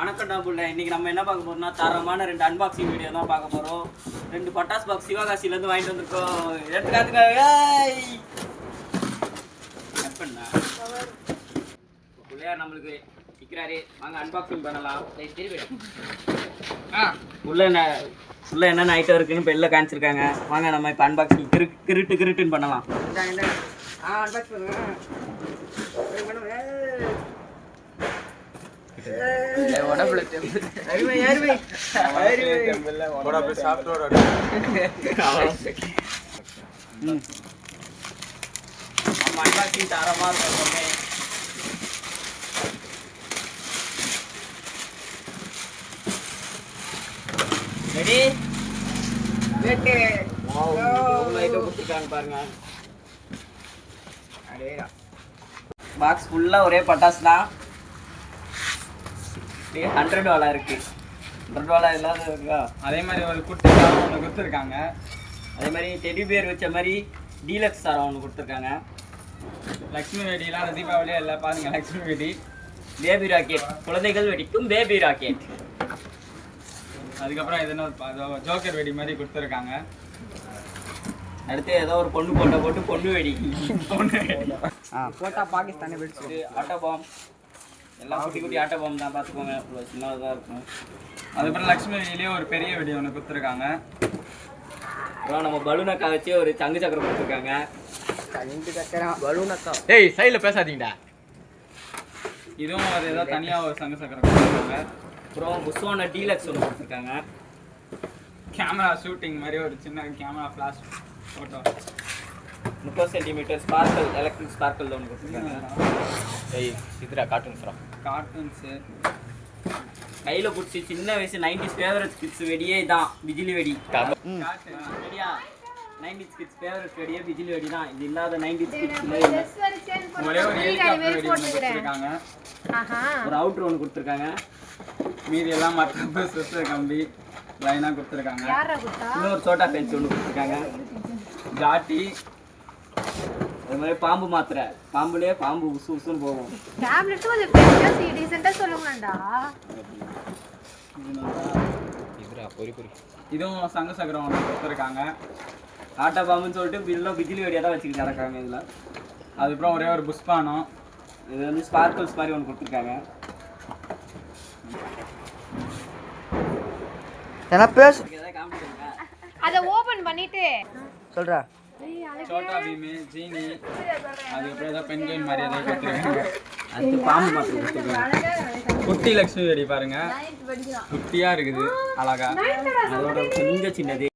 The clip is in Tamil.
வணக்கம்டா புள்ள. இன்னைக்கு நம்ம என்ன பார்க்க போறோம்னா தரமான 2 அன்பாக்சிங் வீடியோ தான் பார்க்க போறோம். 2 பட்டாஸ் பாக்ஸ் சிவகாசில இருந்து வாங்கிட்டு வந்திருக்கோம். எடுத்துக்காதுங்க. ஏய் எப்பண்ணா புள்ளையா நம்மளுக்கு சிக்கிறாரே. வாங்க அன்பாக்சிங் பண்ணலாம். உள்ள என்னென்ன ஐட்டம் இருக்குன்னு பெல்ல காமிச்சிருக்காங்க. வாங்க நம்ம இப்போ அன்பாக்சிங் கிருட்டுன்னு பண்ணலாம். அன்பாக்சிங் தரமா இருக்கும். ரெடி வெட்டு கொடுத்துருக்காங்க பாருங்க. பாக்ஸ் ஃபுல்லா ஒரே பட்டாசு தான். $100 இருக்கு. $100 இல்லாத இருக்கா? அதே மாதிரி ஒரு குட்டி சாரம் ஒன்று கொடுத்துருக்காங்க. அதே மாதிரி டெடி பேர் வச்ச மாதிரி டீலக்ஸ் சாரம் ஒன்று கொடுத்துருக்காங்க. லக்ஷ்மி வெடிலாம் தீபாவளி எல்லாம் பாருங்க. லக்ஷ்மி வெடி, பேபி ராக்கெட், குழந்தைகள் வெடிக்கும் பேபி ராக்கெட். அதுக்கப்புறம் எதுனா ஜோக்கர் வெடி மாதிரி கொடுத்துருக்காங்க. அடுத்து ஏதோ ஒரு பொண்ணு போட்டு பொண்ணு வெடி போட்டா பாகிஸ்தானே வெடிச்சு. ஆட்டோ பாம் எல்லாம் குட்டி ஆட்டோ பாம் தான். பார்த்துக்கோங்க, இவ்வளோ சின்னதாக இருக்கும். அதுக்கப்புறம் லக்ஷ்மி வெடியிலேயே ஒரு பெரிய வெடி ஒன்று கொடுத்துருக்காங்க. அப்புறம் நம்ம பலூனக்கா வச்சு ஒரு சங்கு சக்கரம் கொடுத்துருக்காங்க. பலூனக்கா ஏய் சைடில் பேசாதீங்கடா. இதுவும் ஒரு ஏதோ தனியாக ஒரு சங்கு சக்கரம் கொடுத்துருக்காங்க. அப்புறம் புஷ்வான டீலக்ஸ் ஒன்று கொடுத்துருக்காங்க. கேமரா ஷூட்டிங் மாதிரி ஒரு சின்ன camera flash photo. 30 centimetre sparkle electric sparkle ஒன்று கொடுத்துருக்காங்க. கார்ட்டூன்ஸு கையில் பிடிச்சி சின்ன வயசு 90s ஃபேவரட் கிட்ஸ் வெடியே தான் பிஜிலி வெடி. வெடியா 90s கிட்ஸ் ஃபேவரட் வெடியே பிஜிலி வெடி தான். இது இல்லாத 90s கிட்ஸ்ல ஒரே ஒரு ஹெலிகாப்டர் வெடி ஒன்று கொடுத்துருக்காங்க. ஒரு அவுட்ரு ஒன்று கொடுத்துருக்காங்க. மீதி எல்லாம் மற்ற சிஸ்டர் கம்பி லைனாக கொடுத்துருக்காங்க. இன்னொரு சோட்டா பென்ஸ் ஒன்று கொடுத்துருக்காங்க. ஜாட்டி, அது மாதிரி பாம்பு மாத்திரை. பாம்புலேயே பாம்பு உசுன்னு போகும். இதுவும் சங்க சக்கரம் ஒன்று கொடுத்துருக்காங்க. ஆட்டா பாம்புன்னு சொல்லிட்டு பில்லும் பிஜிலி வெடியாக தான் வச்சுக்கிட்டு நடக்காங்க இதில். அதுக்கப்புறம் ஒரே ஒரு புஷ்பானம். இது வந்து ஸ்பார்க்கிள்ஸ் மாதிரி ஒன்று கொடுத்துருக்காங்க. என்ன பேசு அத ஓபன் பண்ணிட்டு சொல்றா. சோட்டா பீமு, ஜீனி, அதுக்கப்புறம் ஏதோ பெண்குயின் மாதிரி ஏதோ கொடுத்துருக்காங்க. அடுத்து பாம்பு மாத்திரை கொடுத்துருக்காங்க. குட்டி லக்ஷ்மி வெடி பாருங்க, குட்டியா இருக்குது அழகா. அதோட கொஞ்சம் சின்னது